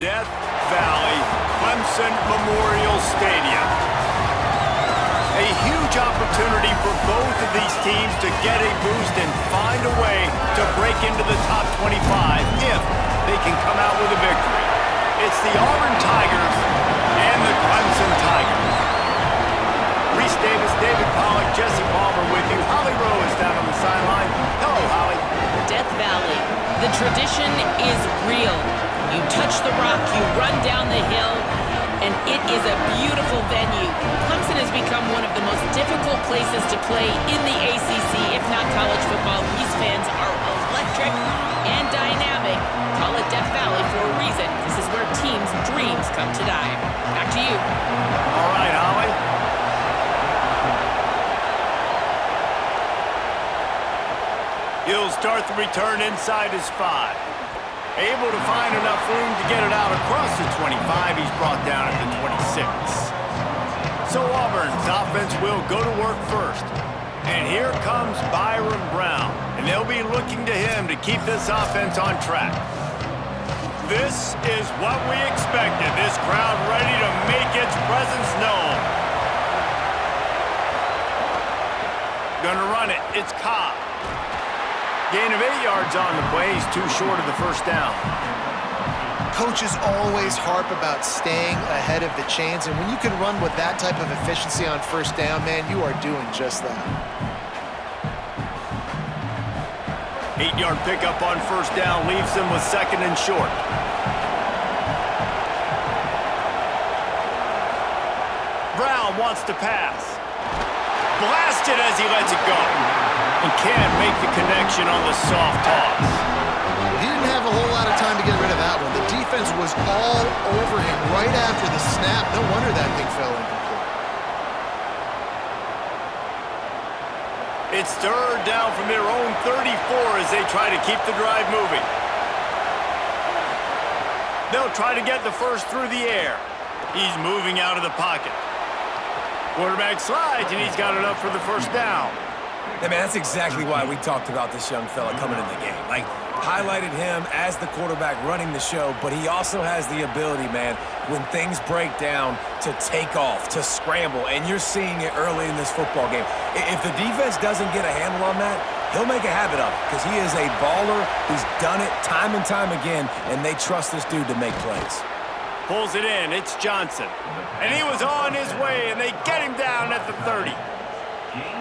Death Valley Clemson Memorial Stadium. A huge opportunity for both of these teams to get a boost and find a way to break into the top 25 if they can come out with a victory. It's the Auburn Tigers and the Clemson Tigers. Reese Davis, David Pollack, Jesse Palmer with you. Holly Rowe is down on the sideline. Hello, Holly. Death Valley. The tradition is real. You touch the rock, you run down the hill, and it is a beautiful venue. Clemson has become one of the most difficult places to play in the ACC, if not college football. These fans are electric and dynamic. Call it Death Valley for a reason. This is where teams' dreams come to die. Back to you. All right, Holly. He'll start the return inside his 5. Able to find enough room to get it out across the 25. He's brought down at the 26. So Auburn's offense will go to work first. And here comes Byron Brown. And they'll be looking to him to keep this offense on track. This is what we expected. This crowd ready to make its presence known. Gonna run it. It's Cobb. Gain of 8 yards on the play. He's too short of the first down. Coaches always harp about staying ahead of the chains, and when you can run with that type of efficiency on first down, man, you are doing just that. 8-yard pickup on first down leaves them with second and short. Brown wants to pass. Blasted as he lets it go. And can't make the connection on the soft toss. He didn't have a whole lot of time to get rid of that one. The defense was all over him right after the snap. No wonder that thing fell incomplete. It's third down from their own 34 as they try to keep the drive moving. They'll try to get the first through the air. He's moving out of the pocket. Quarterback slides, and he's got enough for the first down. Hey, man, that's exactly why we talked about this young fella coming into the game. Like, highlighted him as the quarterback running the show, but he also has the ability, man, when things break down, to take off, to scramble, and you're seeing it early in this football game. If the defense doesn't get a handle on that, he'll make a habit of it because he is a baller. He's done it time and time again, and they trust this dude to make plays. Pulls it in. It's Johnson. And he was on his way, and they get him down at the 30.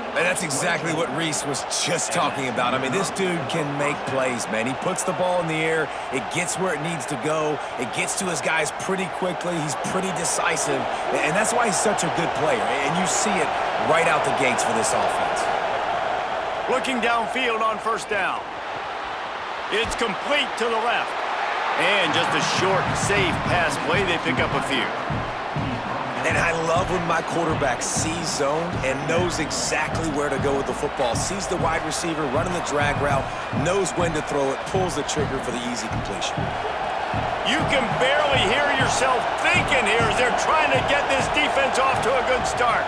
And that's exactly what Reese was just talking about. I mean, this dude can make plays, man. He puts the ball in the air. It gets where it needs to go. It gets to his guys pretty quickly. He's pretty decisive. And that's why he's such a good player. And you see it right out the gates for this offense. Looking downfield on first down. It's complete to the left. And just a short, safe pass play. They pick up a few. And I love when my quarterback sees zone and knows exactly where to go with the football. Sees the wide receiver running the drag route, knows when to throw it, pulls the trigger for the easy completion. You can barely hear yourself thinking here as they're trying to get this defense off to a good start.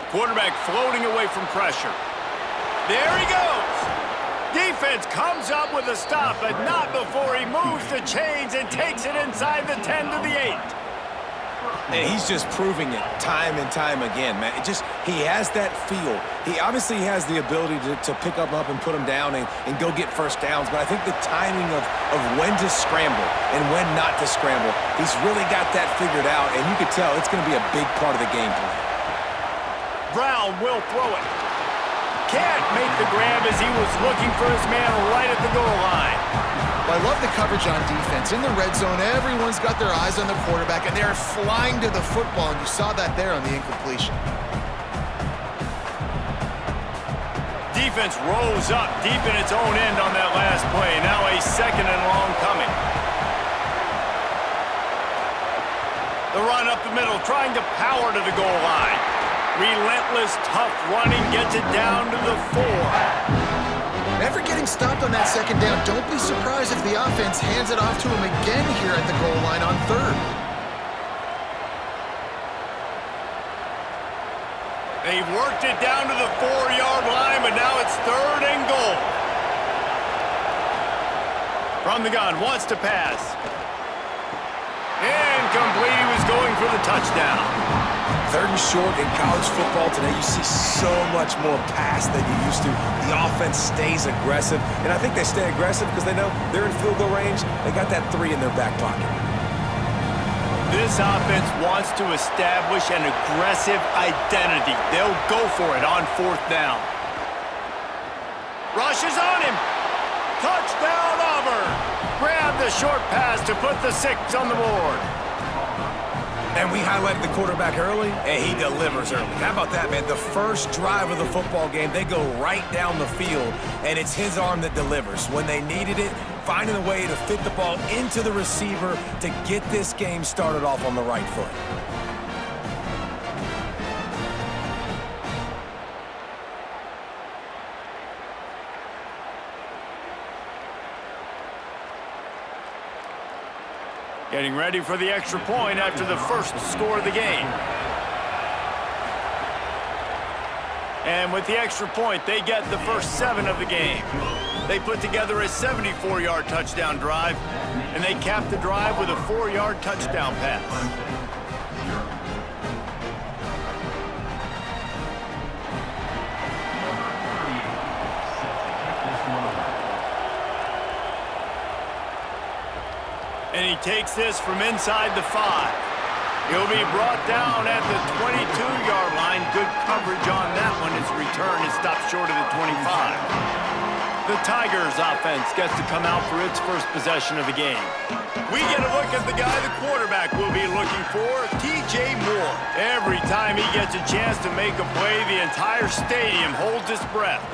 Quarterback floating away from pressure. There he goes. Defense comes up with a stop, but not before he moves the chains and takes it inside the 10 to the 8. And he's just proving it time and time again, man. He has that feel. He obviously has the ability to pick up and put him down and go get first downs, but I think the timing of when to scramble and when not to scramble, he's really got that figured out, and you can tell it's going to be a big part of the game plan. Brown will throw it. Can't make the grab as he was looking for his man right at the goal line. Well, I love the coverage on defense. In the red zone, everyone's got their eyes on the quarterback, and they're flying to the football, and you saw that there on the incompletion. Defense rose up deep in its own end on that last play. Now a second and long coming. The run up the middle, trying to power to the goal line. Relentless, tough running gets it down to the 4. Never getting stopped on that second down. Don't be surprised if the offense hands it off to him again here at the goal line on third. They've worked it down to the 4-yard line, but now it's third and goal. From the gun, wants to pass. touchdown. Third and short in college football today, you see so much more pass than you used to. The offense stays aggressive, and I think they stay aggressive because they know they're in field goal range. They got that 3 in their back pocket. This offense wants to establish an aggressive identity. They'll go for it on 4th down. Rushes on him. Touchdown, Auburn. Grab the short pass to put the 6 on the board. And we highlighted the quarterback early, and he delivers early. How about that, man? The first drive of the football game, they go right down the field, and it's his arm that delivers. When they needed it, finding a way to fit the ball into the receiver to get this game started off on the right foot. Getting ready for the extra point after the first score of the game. And with the extra point, they get the first 7 of the game. They put together a 74-yard touchdown drive, and they cap the drive with a 4-yard touchdown pass. And he takes this from inside the 5. He'll be brought down at the 22-yard line. Good coverage on that one. His return is stopped short of the 25. The Tigers offense gets to come out for its first possession of the game. We get a look at the guy the quarterback will be looking for, T.J. Moore. Every time he gets a chance to make a play, the entire stadium holds its breath.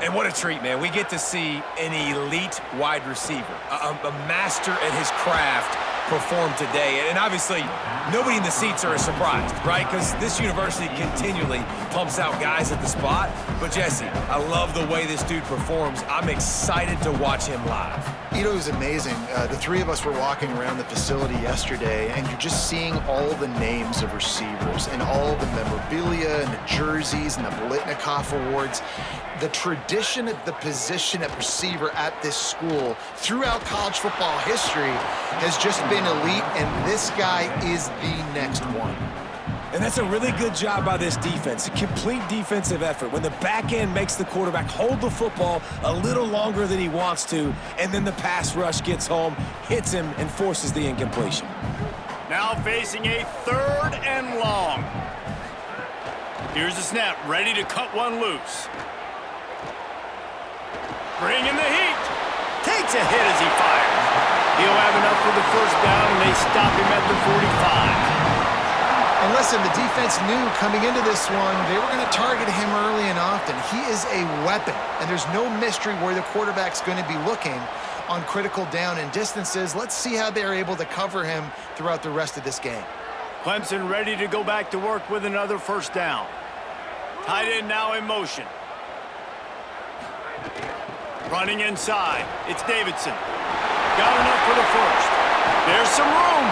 And what a treat, man. We get to see an elite wide receiver, a master at his craft perform today. And obviously, nobody in the seats are surprised, right? Because this university continually pumps out guys at the spot. But, Jesse, I love the way this dude performs. I'm excited to watch him live. You know, it was amazing. The 3 of us were walking around the facility yesterday, and you're just seeing all the names of receivers and all the memorabilia and the jerseys and the Blitnikoff Awards. The tradition of the position at receiver at this school throughout college football history has just been elite, and this guy is the next one. And that's a really good job by this defense, a complete defensive effort. When the back end makes the quarterback hold the football a little longer than he wants to, and then the pass rush gets home, hits him, and forces the incompletion. Now facing a 3rd and long. Here's the snap, ready to cut one loose. Bringing the heat. Takes a hit as he fires. He'll have enough for the first down, and they stop him at the 45. And listen, the defense knew coming into this one, they were going to target him early and often. He is a weapon, and there's no mystery where the quarterback's going to be looking on critical down and distances. Let's see how they're able to cover him throughout the rest of this game. Clemson ready to go back to work with another first down. Tight end now in motion. Running inside. It's Davidson. Got enough for the first. There's some room.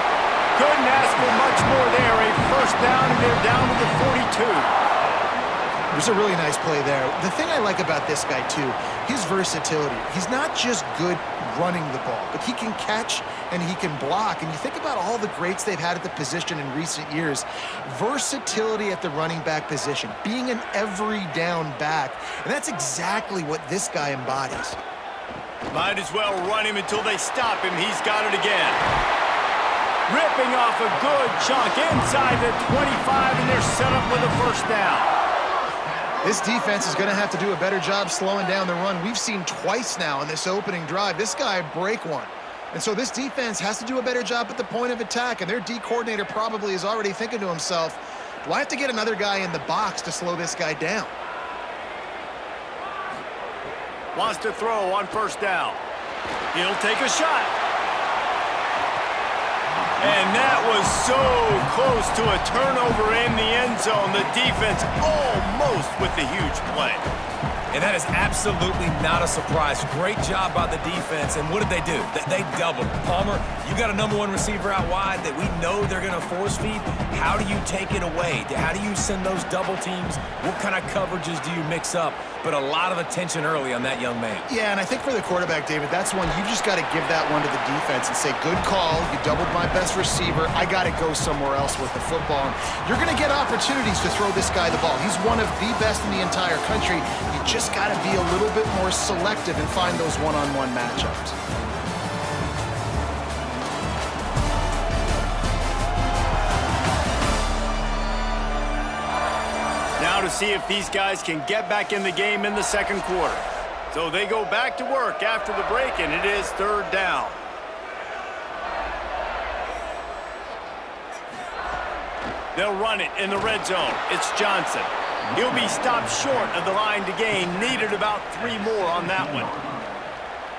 Couldn't ask for much more there. A first down, and they're down to the 42. It was a really nice play there. The thing I like about this guy, too, his versatility. He's not just good running the ball, but he can catch and he can block. And you think about all the greats they've had at the position in recent years. Versatility at the running back position, being an every down back. And that's exactly what this guy embodies. Might as well run him until they stop him. He's got it again. Ripping off a good chunk inside the 25, and they're set up with a first down. This defense is going to have to do a better job slowing down the run. We've seen twice now in this opening drive. This guy break one. And so this defense has to do a better job at the point of attack, and their D coordinator probably is already thinking to himself, do I have to get another guy in the box to slow this guy down? Wants to throw on first down. He'll take a shot. And that was so close to a turnover in the end zone. The defense almost with the huge play. And that is absolutely not a surprise. Great job by the defense. And what did they do? They doubled. Palmer, you got a number one receiver out wide that we know they're going to force feed. How do you take it away? How do you send those double teams? What kind of coverages do you mix up? But a lot of attention early on that young man. Yeah, and I think for the quarterback, David, that's one you just got to give that one to the defense and say, good call. You doubled my best receiver. I got to go somewhere else with the football. And you're going to get opportunities to throw this guy the ball. He's one of the best in the entire country. You just got to be a little bit more selective and find those one-on-one matchups. Now to see if these guys can get back in the game in the second quarter. So they go back to work after the break, and it is third down. They'll run it in the red zone. It's Johnson. He'll be stopped short of the line to gain. Needed about 3 more on that one.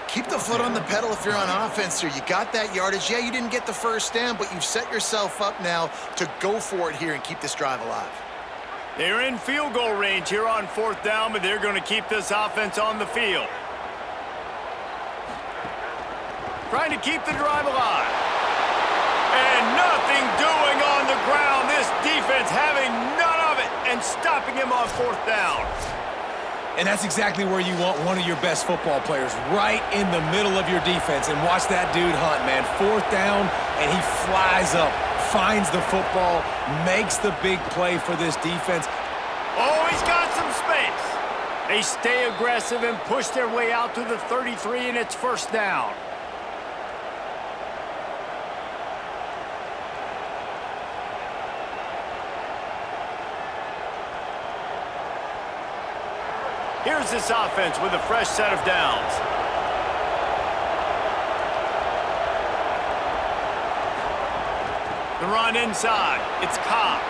Keep the foot on the pedal if you're on offense here. You got that yardage. Yeah, you didn't get the first down, but you've set yourself up now to go for it here and keep this drive alive. They're in field goal range here on fourth down, but they're going to keep this offense on the field. Trying to keep the drive alive. And nothing doing on the ground. This defense having none of it and stopping him on fourth down. And that's exactly where you want one of your best football players, right in the middle of your defense. And watch that dude hunt, man. Fourth down, and he flies up, finds the football, makes the big play for this defense. Oh, he's got some space. They stay aggressive and push their way out to the 33, and it's first down. Here's this offense with a fresh set of downs. The run inside. It's Cobb.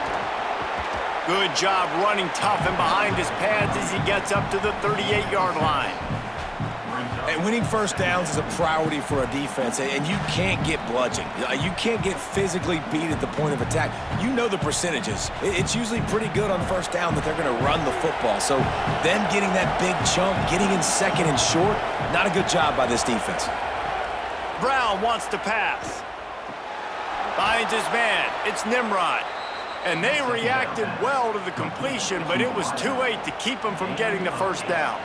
Good job running tough and behind his pads as he gets up to the 38-yard line. And winning first downs is a priority for a defense, and you can't get bludgeoned. You can't get physically beat at the point of attack. You know the percentages. It's usually pretty good on first down that they're going to run the football. So them getting that big chunk, getting in second and short, not a good job by this defense. Brown wants to pass. Finds his man. It's Nimrod. And they reacted well to the completion, but it was too late to keep them from getting the first down.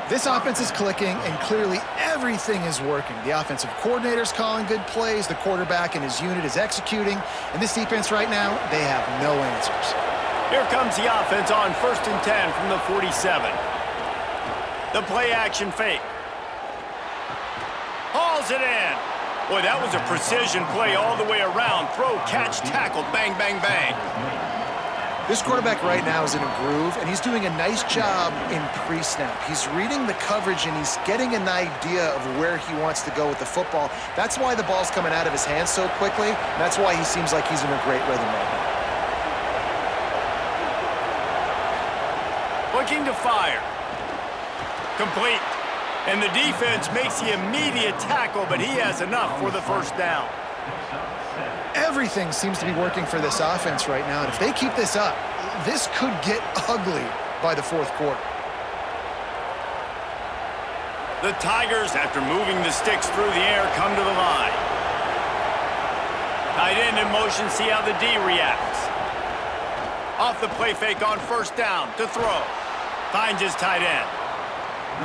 This offense is clicking, and clearly everything is working. The offensive coordinator's calling good plays. The quarterback and his unit is executing. And this defense right now, they have no answers. Here comes the offense on 1st and 10 from the 47. The play-action fake. Hauls it in. Boy, that was a precision play all the way around. Throw, catch, tackle, bang, bang, bang. This quarterback right now is in a groove, and he's doing a nice job in pre-snap. He's reading the coverage, and he's getting an idea of where he wants to go with the football. That's why the ball's coming out of his hands so quickly. That's why he seems like he's in a great rhythm right now. Looking to fire. Complete. And the defense makes the immediate tackle, but he has enough for the first down. Everything seems to be working for this offense right now, and if they keep this up, this could get ugly by the fourth quarter. The Tigers, after moving the sticks through the air, come to the line. Tight end in motion, see how the D reacts. Off the play fake on first down to throw. Finds his tight end.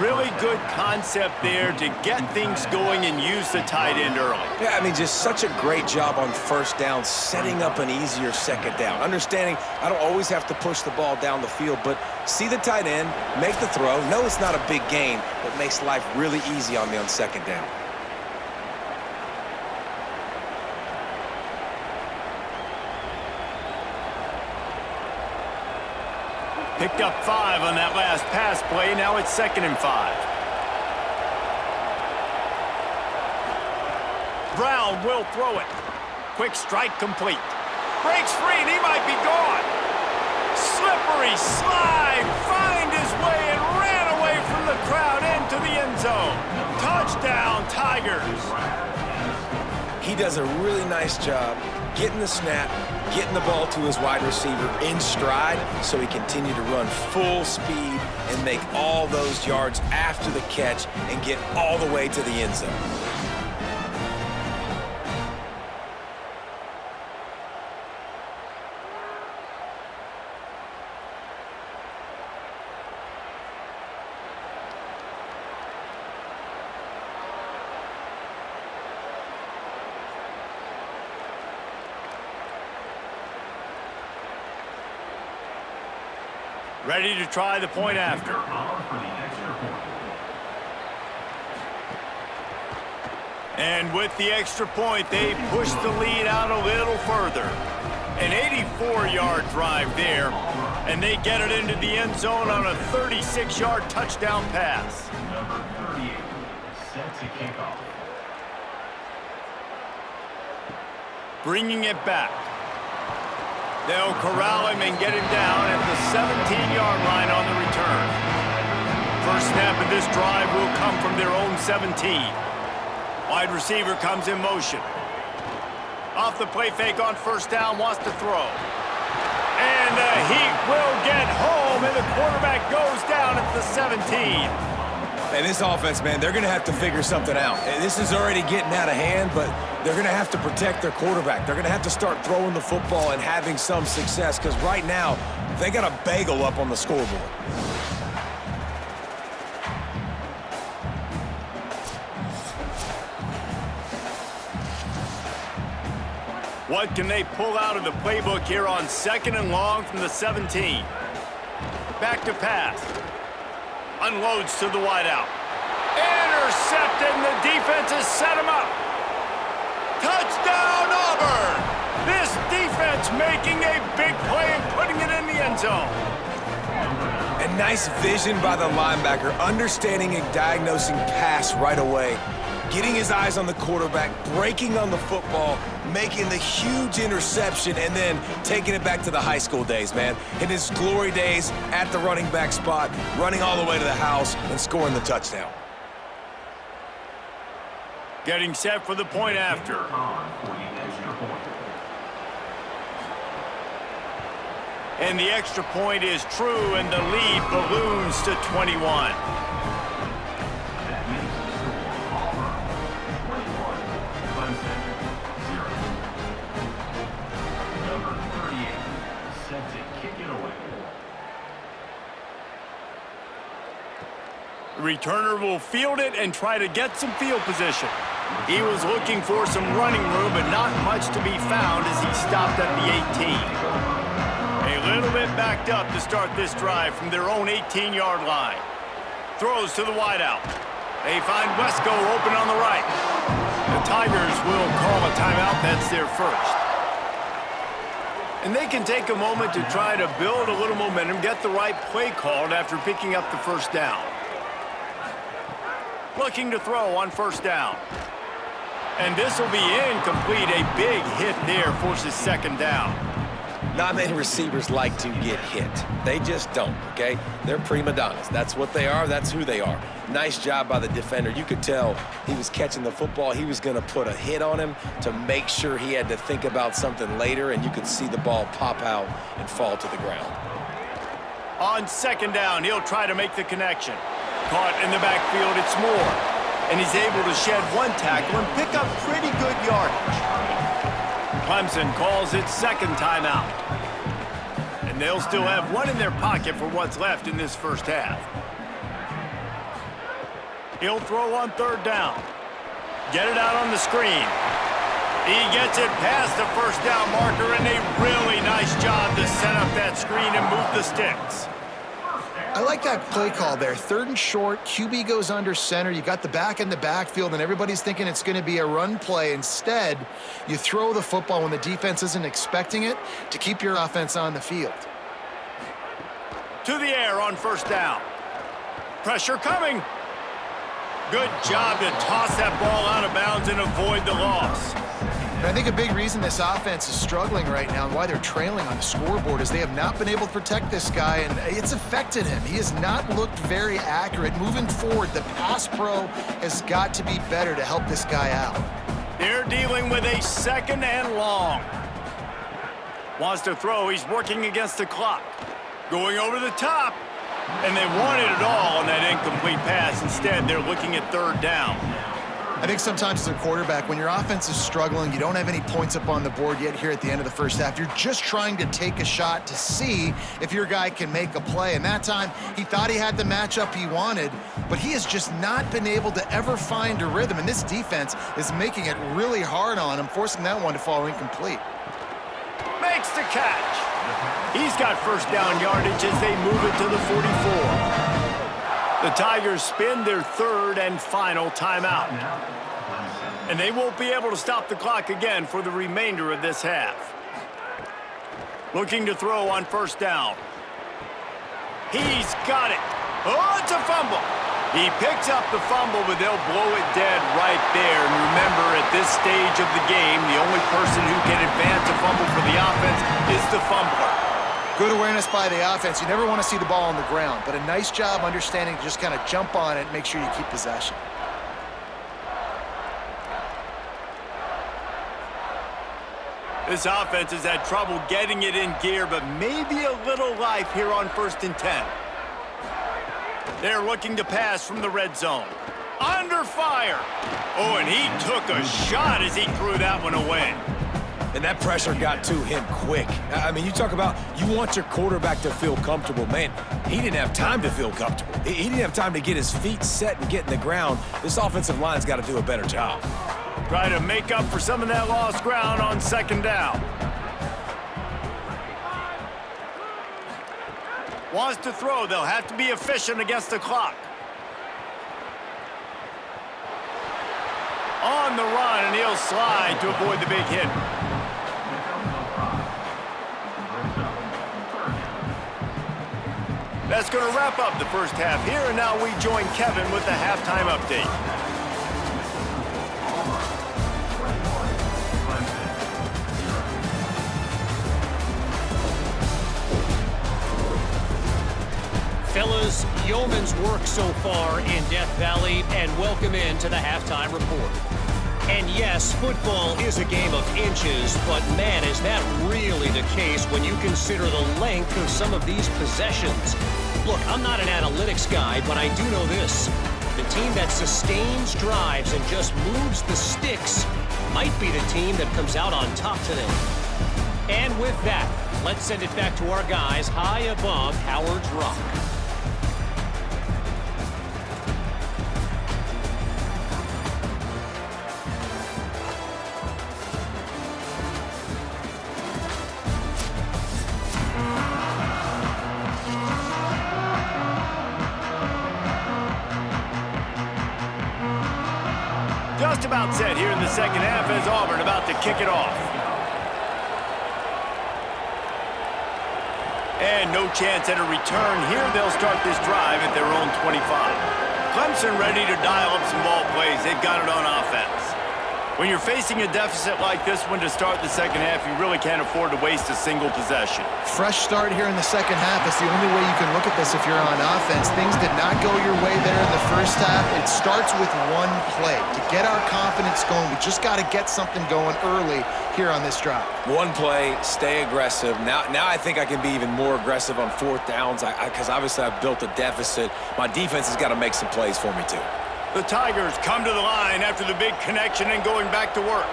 Really good concept there to get things going and use the tight end early. Yeah, I mean, just such a great job on first down, setting up an easier second down. Understanding I don't always have to push the ball down the field, but see the tight end, make the throw. No, it's not a big gain, but makes life really easy on me on second down. Picked up 5 on that last pass play. Now it's 2nd and 5. Brown will throw it. Quick strike complete. Breaks free and he might be gone. Slippery slide. Find his way and ran away from the crowd into the end zone. Touchdown, Tigers. he does a really nice job getting the snap, getting the ball to his wide receiver in stride so he continue to run full speed and make all those yards after the catch and get all the way to the end zone. Ready to try the point after. And with the extra point, they push the lead out a little further. An 84-yard drive there, and they get it into the end zone on a 36-yard touchdown pass. Number 38, set to kick off. Bringing it back. They'll corral him and get him down at the 17-yard line on the return. First snap of this drive will come from their own 17. Wide receiver comes in motion. Off the play fake on first down, wants to throw. And the heat will get home, and the quarterback goes down at the 17. And this offense, man, they're going to have to figure something out. And this is already getting out of hand, but they're going to have to protect their quarterback. They're going to have to start throwing the football and having some success because right now they got a bagel up on the scoreboard. What can they pull out of the playbook here on second and long from the 17? Back to pass. Unloads to the wideout. Intercepted, and the defense has set him up. Touchdown, Auburn! This defense making a big play and putting it in the end zone. And nice vision by the linebacker, understanding and diagnosing pass right away. Getting his eyes on the quarterback, breaking on the football, making the huge interception, and then taking it back to the high school days, man. In his glory days at the running back spot, running all the way to the house and scoring the touchdown. Getting set for the point after. And the extra point is true, and the lead balloons to 21. That makes the score Auburn 21, Clemson 0. Number 38, set to kick it away. The returner will field it and try to get some field position. He was looking for some running room, but not much to be found as he stopped at the 18. A little bit backed up to start this drive from their own 18-yard line. Throws to the wideout. They find Wesco open on the right. The Tigers will call a timeout. That's their first. And they can take a moment to try to build a little momentum, get the right play called after picking up the first down. Looking to throw on first down. And this will be incomplete. A big hit there forces second down. Not many receivers like to get hit. They just don't, okay? They're prima donnas. That's what they are. That's who they are. Nice job by the defender. You could tell he was catching the football. He was going to put a hit on him to make sure he had to think about something later, and you could see the ball pop out and fall to the ground. On second down, he'll try to make the connection. Caught in the backfield, it's Moore. And he's able to shed one tackle and pick up pretty good yardage. Clemson calls its second timeout. And they'll still have one in their pocket for what's left in this first half. He'll throw on third down. Get it out on the screen. He gets it past the first down marker, and a really nice job to set up that screen and move the sticks. I like that play call there. Third and short, QB goes under center. You got the back in the backfield, and everybody's thinking it's going to be a run play. Instead, you throw the football when the defense isn't expecting it to keep your offense on the field. To the air on first down. Pressure coming. Good job to toss that ball out of bounds and avoid the loss. And I think a big reason this offense is struggling right now and why they're trailing on the scoreboard is they have not been able to protect this guy, and it's affected him. He has not looked very accurate. Moving forward, the pass pro has got to be better to help this guy out. They're dealing dealing with a 2nd and long. Wants to throw. He's working against the clock. Going over the top. And they wanted it all on that incomplete pass. Instead, they're looking at 3rd down. I think sometimes as a quarterback, when your offense is struggling, you don't have any points up on the board yet here at the end of the first half. You're just trying to take a shot to see if your guy can make a play. And that time, he thought he had the matchup he wanted, but he has just not been able to ever find a rhythm. And this defense is making it really hard on him, forcing that one to fall incomplete. Makes the catch. He's got 1st down yardage as they move it to the 44. The Tigers spin their 3rd and final timeout. And they won't be able to stop the clock again for the remainder of this half. Looking to throw on 1st down. He's got it. Oh, it's a fumble. He picks up the fumble, but they'll blow it dead right there. And remember, at this stage of the game, the only person who can advance a fumble for the offense is the fumbler. Good awareness by the offense. You never want to see the ball on the ground, but a nice job understanding to just kind of jump on it and make sure you keep possession. This offense has had trouble getting it in gear, but maybe a little life here on 1st and 10. They're looking to pass from the red zone. Under fire. Oh, and he took a shot as he threw that one away. And that pressure got to him quick. I mean, you talk about you want your quarterback to feel comfortable. Man, he didn't have time to feel comfortable. He didn't have time to get his feet set and get in the ground. This offensive line's got to do a better job. Try to make up for some of that lost ground on 2nd down. Wants to throw. They'll have to be efficient against the clock. On the run, and he'll slide to avoid the big hit. That's going to wrap up the first half here, and now we join Kevin with the halftime update. Fellas, yeoman's work so far in Death Valley, and welcome into the halftime report. And yes, football is a game of inches, but man, is that really the case when you consider the length of some of these possessions. Look, I'm not an analytics guy, but I do know this. The team that sustains drives and just moves the sticks might be the team that comes out on top today. And with that, let's send it back to our guys high above Howard's Rock. Just about set here in the second half as Auburn about to kick it off. And no chance at a return here. They'll start this drive at their own 25. Clemson ready to dial up some ball plays. They've got it on offense. When you're facing a deficit like this one to start the second half, you really can't afford to waste a single possession. Fresh start here in the second half. It's the only way you can look at this if you're on offense. Things did not go your way there in the first half. It starts with one play. To get our confidence going, we just got to get something going early here on this drive. One play, stay aggressive. Now I think I can be even more aggressive on 4th downs because obviously I've built a deficit. My defense has got to make some plays for me too. The Tigers come to the line after the big connection and going back to work.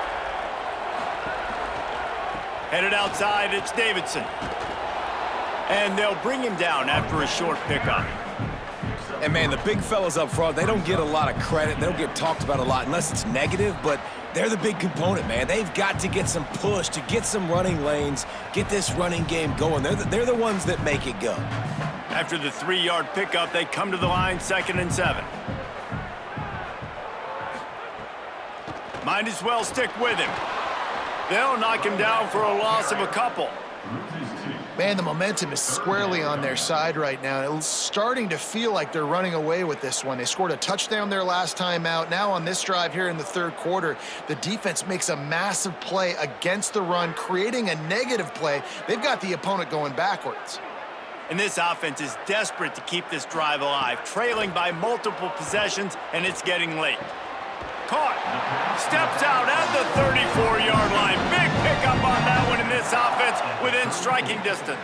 Headed outside, it's Davidson. And they'll bring him down after a short pickup. And, man, the big fellas up front, they don't get a lot of credit. They don't get talked about a lot unless it's negative, but they're the big component, man. They've got to get some push, to get some running lanes, get this running game going. They're the ones that make it go. After the 3-yard pickup, they come to the line 2nd and 7. Might as well stick with him. They'll knock him down for a loss of a couple. Man, the momentum is squarely on their side right now. It's starting to feel like they're running away with this one. They scored a touchdown their last time out. Now on this drive here in the 3rd quarter, the defense makes a massive play against the run, creating a negative play. They've got the opponent going backwards. And this offense is desperate to keep this drive alive, trailing by multiple possessions, and it's getting late. Caught. Steps out at the 34. within striking distance.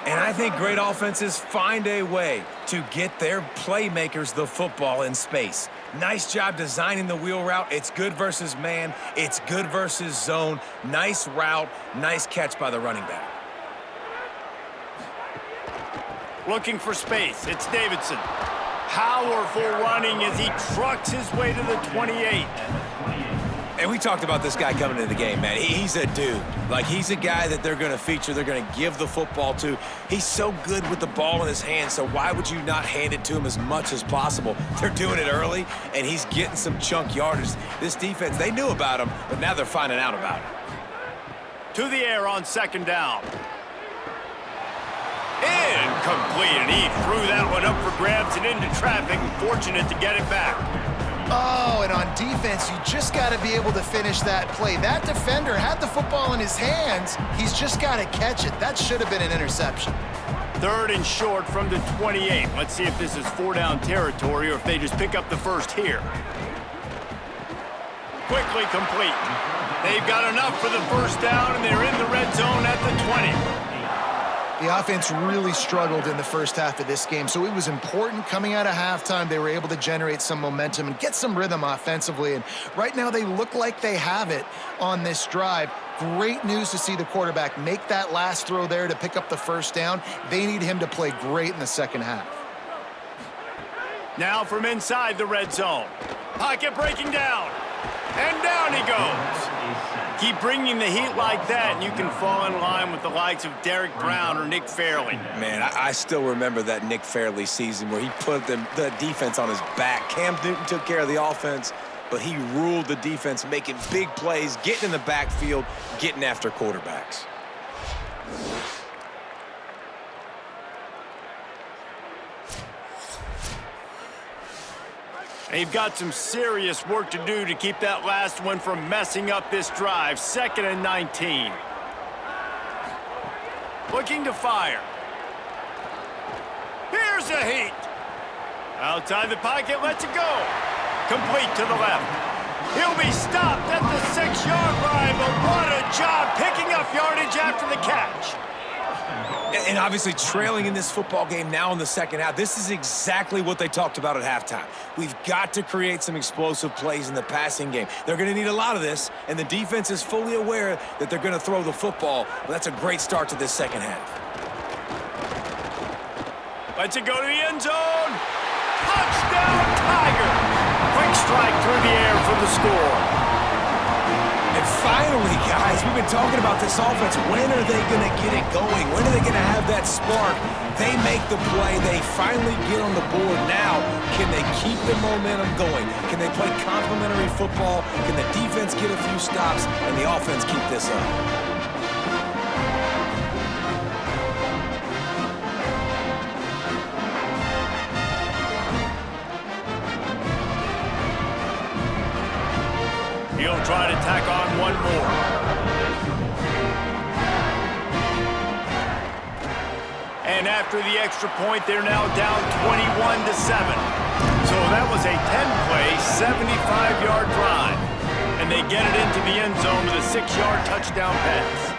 And I think great offenses find a way to get their playmakers the football in space. Nice job designing the wheel route. It's good versus man. It's good versus zone. Nice route. Nice catch by the running back. Looking for space. It's Davidson. Powerful running as he trucks his way to the 28. And we talked about this guy coming into the game, man. He's a dude. Like, he's a guy that they're going to feature, they're going to give the football to. He's so good with the ball in his hands, so why would you not hand it to him as much as possible? They're doing it early, and he's getting some chunk yardage. This defense, they knew about him, but now they're finding out about it. To the air on second down. Incomplete, and he threw that one up for grabs and into traffic. Fortunate to get it back. Oh, and on defense, you just got to be able to finish that play. That defender had the football in his hands. He's just got to catch it. That should have been an interception. 3rd and short from the 28. Let's see if this is 4-down territory or if they just pick up the first here. Quickly complete. They've got enough for the first down, and they're in the red zone at the 20. The offense really struggled in the first half of this game, so it was important coming out of halftime. They were able to generate some momentum and get some rhythm offensively, and right now they look like they have it on this drive. Great news to see the quarterback make that last throw there to pick up the first down. They need him to play great in the second half. Now from inside the red zone. Pocket breaking down, and down he goes. Keep bringing the heat like that, and you can fall in line with the likes of Derek Brown or Nick Fairley. Man, I still remember that Nick Fairley season where he put the defense on his back. Cam Newton took care of the offense, but he ruled the defense, making big plays, getting in the backfield, getting after quarterbacks. They've got some serious work to do to keep that last one from messing up this drive. 2nd and 19. Looking to fire. Here's a heat. Outside the pocket, lets it go. Complete to the left. He'll be stopped at the 6-yard line, but what a job picking up yardage after the catch. And obviously trailing in this football game now in the second half, this is exactly what they talked about at halftime. We've got to create some explosive plays in the passing game. They're going to need a lot of this, and the defense is fully aware that they're going to throw the football. Well, that's a great start to this second half. Lets it go to the end zone. Touchdown, Tigers! Quick strike through the air for the score. And finally, guys, we've been talking about this offense. When are they going to get it going? When are they going to have that spark? They make the play. They finally get on the board. Now, can they keep the momentum going? Can they play complementary football? Can the defense get a few stops and the offense keep this up? He'll try to tack on one more. And after the extra point, they're now down 21-7. So that was a 10-play, 75-yard drive. And they get it into the end zone with a 6-yard touchdown pass.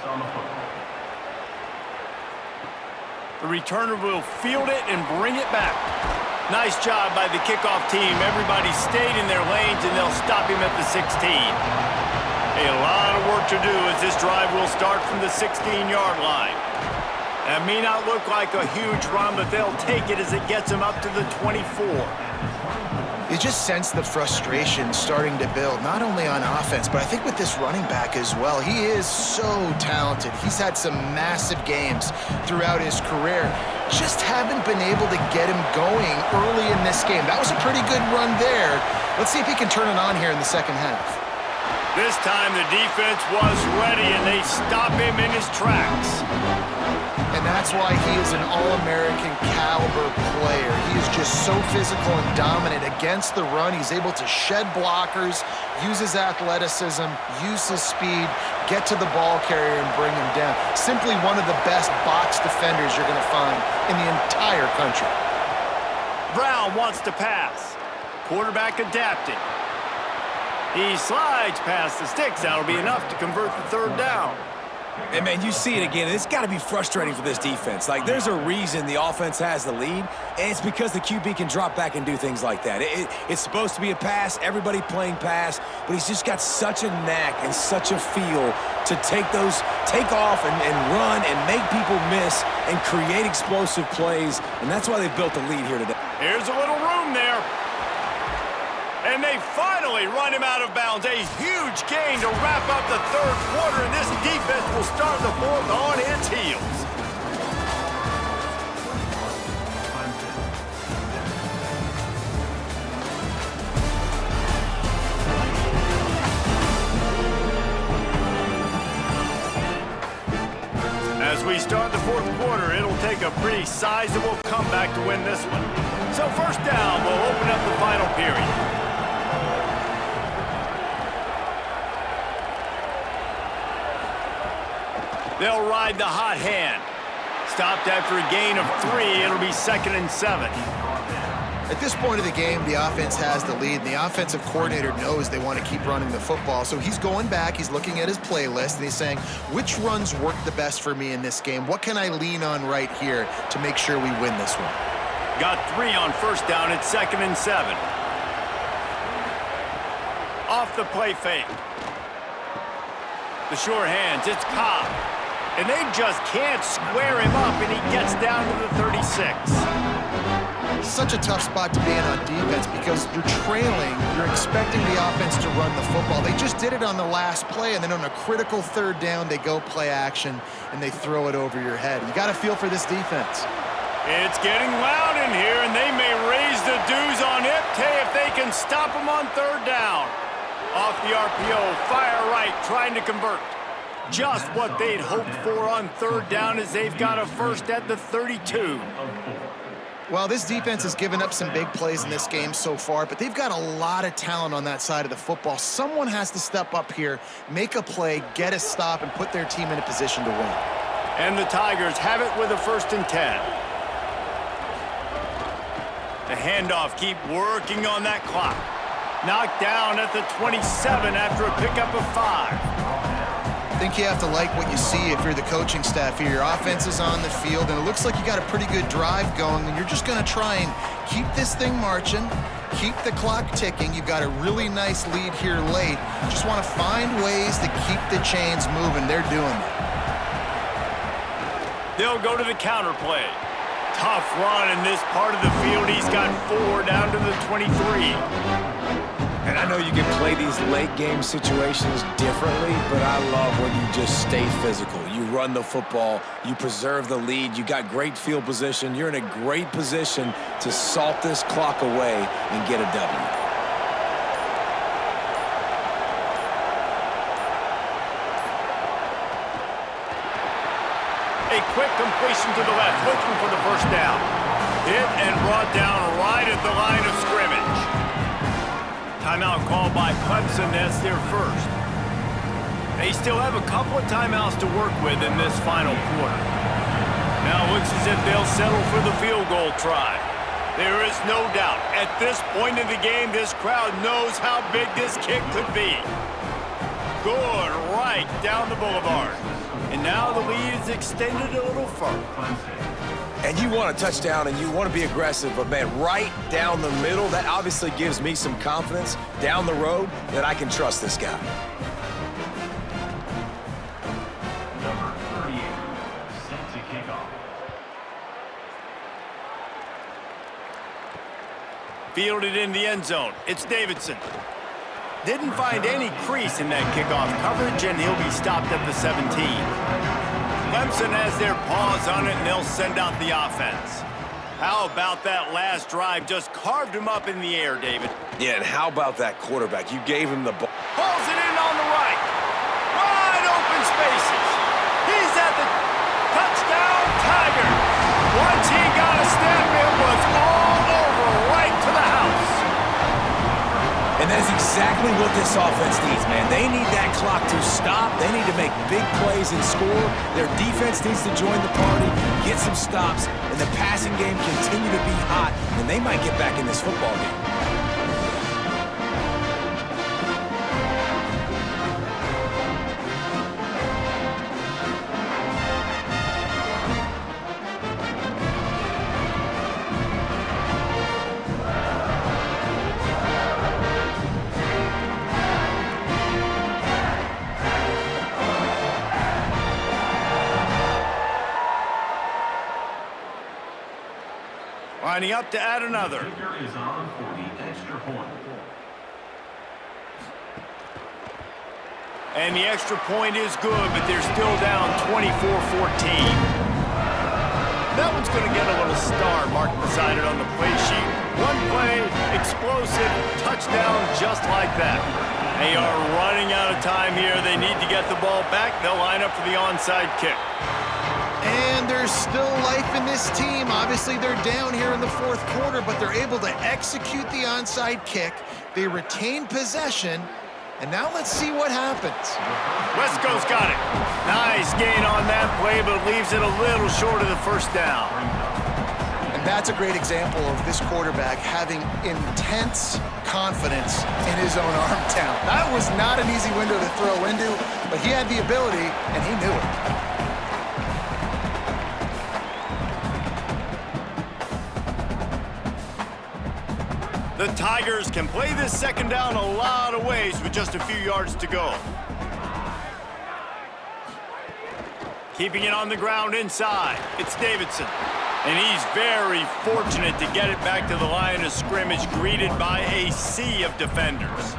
on the football. The returner will field it and bring it back. Nice job by the kickoff team. Everybody stayed in their lanes, and they'll stop him at the 16. A lot of work to do as this drive will start from the 16-yard line. That may not look like a huge run, but they'll take it as it gets them up to the 24. You just sense the frustration starting to build, not only on offense, but I think with this running back as well. He is so talented. He's had some massive games throughout his career. Just haven't been able to get him going early in this game. That was a pretty good run there. Let's see if he can turn it on here in the second half. This time the defense was ready, and they stop him in his tracks. And that's why he is an All-American caliber player. He is just so physical and dominant against the run. He's able to shed blockers, use his athleticism, use his speed, get to the ball carrier and bring him down. Simply one of the best box defenders you're going to find in the entire country. Brown wants to pass. Quarterback adapted. He slides past the sticks. That'll be enough to convert the third down. And, man, you see it again. It's got to be frustrating for this defense. Like, there's a reason the offense has the lead, and it's because the QB can drop back and do things like that. It's supposed to be a pass, everybody playing pass, but he's just got such a knack and such a feel to take off and run and make people miss and create explosive plays, and that's why they've built the lead here today. Here's a little room there. And they finally run him out of bounds. A huge gain to wrap up the third quarter, and this defense will start the fourth on its heels. As we start the fourth quarter, it'll take a pretty sizable comeback to win this one. So first down will open up the final period. They'll ride the hot hand. Stopped after a gain of 3. It'll be 2nd and 7. At this point of the game, the offense has the lead, and the offensive coordinator knows they want to keep running the football. So he's going back, he's looking at his playlist, and he's saying, which runs work the best for me in this game? What can I lean on right here to make sure we win this one? Got 3 on first down at 2nd and 7. Off the play fake. The short hands, it's Cobb. And they just can't square him up, and he gets down to the 36. Such a tough spot to be in on defense because you're trailing, you're expecting the offense to run the football. They just did it on the last play, and then on a critical third down, they go play action, and they throw it over your head. You got to feel for this defense. It's getting loud in here, and they may raise the dues on Iptay if they can stop him on third down. Off the RPO, fire right, trying to convert. Just what they'd hoped for on third down as they've got a first at the 32. Well, this defense has given up some big plays in this game so far, but they've got a lot of talent on that side of the football. Someone has to step up here, make a play, get a stop, and put their team in a position to win. And the Tigers have it with a 1st and 10. The handoff, keep working on that clock. Knocked down at the 27 after a pickup of 5. I think you have to like what you see if you're the coaching staff here. Your offense is on the field, and it looks like you got a pretty good drive going, and you're just going to try and keep this thing marching, keep the clock ticking. You've got a really nice lead here late. Just want to find ways to keep the chains moving. They're doing it. They'll go to the counter play. Tough run in this part of the field. He's got 4 down to the 23. And I know you can play these late game situations differently, but I love when you just stay physical. You run the football, you preserve the lead, you got great field position, you're in a great position to salt this clock away and get a W. A quick completion to the left, looking for the first down. Hit and brought down right at the line of scrimmage. Timeout called by Clemson. That's their first. They still have a couple of timeouts to work with in this final quarter. Now it looks as if they'll settle for the field goal try. There is no doubt, at this point in the game, this crowd knows how big this kick could be. Good right down the boulevard. And now the lead is extended a little further. And you want a touchdown and you want to be aggressive, but man, right down the middle, that obviously gives me some confidence down the road that I can trust this guy. Number 38, set to kick off. Fielded in the end zone. It's Davidson. Didn't find any crease in that kickoff coverage, and he'll be stopped at the 17. Clemson has their paws on it, and they'll send out the offense. How about that last drive? Just carved him up in the air, David. Yeah, and how about that quarterback? You gave him the ball. Pulls it in on the right. Wide open spaces. He's at the touchdown Tiger. Once he got a step, it was all over right to the house. And that's exactly what this offense needs, man. They need that clock to stop. They need to make big plays and score. Their defense needs to join the party, get some stops, and the passing game continue to be hot, and they might get back in this football game. Lining up to add another. Kicker is on for the extra point. And the extra point is good, but they're still down 24-14. That one's going to get a little star marked beside it on the play sheet. One play, explosive, touchdown just like that. They are running out of time here. They need to get the ball back. They'll line up for the onside kick. And there's still life in this team. Obviously, they're down here in the fourth quarter, but they're able to execute the onside kick. They retain possession. And now let's see what happens. Wesco's got it. Nice gain on that play, but leaves it a little short of the first down. And that's a great example of this quarterback having intense confidence in his own arm talent. That was not an easy window to throw into, but he had the ability, and he knew it. The Tigers can play this second down a lot of ways with just a few yards to go. Keeping it on the ground inside, it's Davidson. And he's very fortunate to get it back to the line of scrimmage, greeted by a sea of defenders.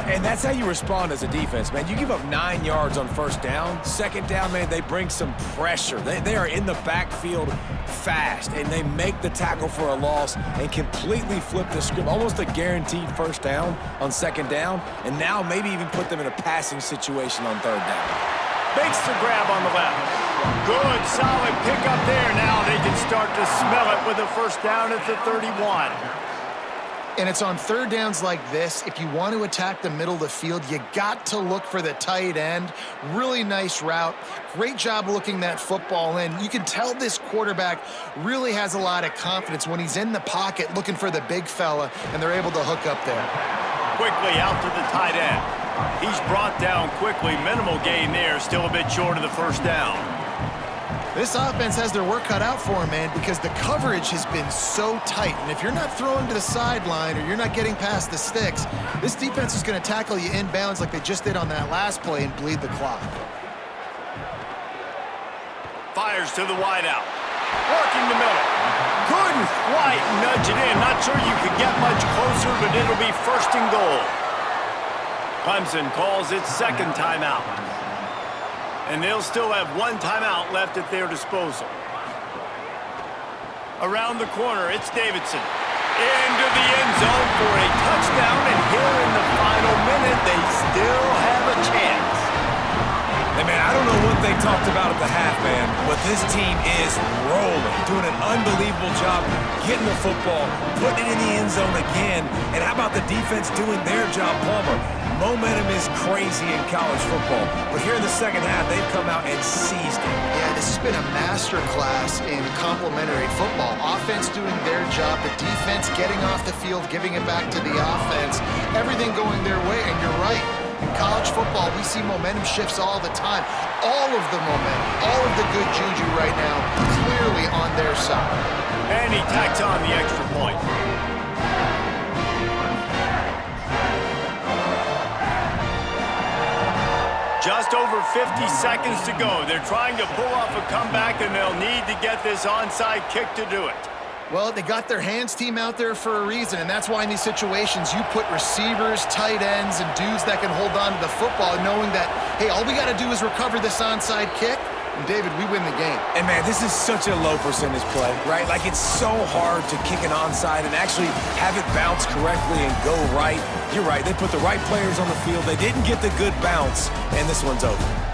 And that's how you respond as a defense, man. You give up 9 yards on first down. Second down, man, they bring some pressure. They are in the backfield fast, and they make the tackle for a loss and completely flip the script. Almost a guaranteed first down on second down, and now maybe even put them in a passing situation on third down. Makes the grab on the left. Good, solid pickup there. Now they can start to smell it with a first down at the 31. And it's on third downs like this, if you want to attack the middle of the field, you got to look for the tight end. Really nice route. Great job looking that football in. You can tell this quarterback really has a lot of confidence when he's in the pocket looking for the big fella, and they're able to hook up there. Quickly out to the tight end. He's brought down quickly. Minimal gain there. Still a bit short of the first down. This offense has their work cut out for them, man, because the coverage has been so tight. And if you're not throwing to the sideline or you're not getting past the sticks, this defense is going to tackle you inbounds like they just did on that last play and bleed the clock. Fires to the wideout. Working the middle. Couldn't quite nudge it in. Not sure you could get much closer, but it'll be first and goal. Clemson calls its second timeout. And they'll still have one timeout left at their disposal. Around the corner, it's Davidson. Into the end zone for a touchdown, and here in the final minute, they still have a chance. Hey, man, I don't know what they talked about at the half, man, but this team is rolling, doing an unbelievable job getting the football, putting it in the end zone again, and how about the defense doing their job, Palmer? Momentum is crazy in college football, but here in the second half, they've come out and seized it. Yeah, this has been a masterclass in complementary football. Offense doing their job, the defense getting off the field, giving it back to the offense, everything going their way, and you're right. In college football, we see momentum shifts all the time. All of the momentum, all of the good juju right now, clearly on their side. And he tacks on the extra point. Just over 50 seconds to go. They're trying to pull off a comeback, and they'll need to get this onside kick to do it. Well, they got their hands team out there for a reason, and that's why in these situations you put receivers, tight ends, and dudes that can hold on to the football, knowing that, hey, all we got to do is recover this onside kick, and David, we win the game. And man, this is such a low percentage play, right? Like, it's so hard to kick an onside and actually have it bounce correctly and go right. You're right, they put the right players on the field. They didn't get the good bounce, and this one's over.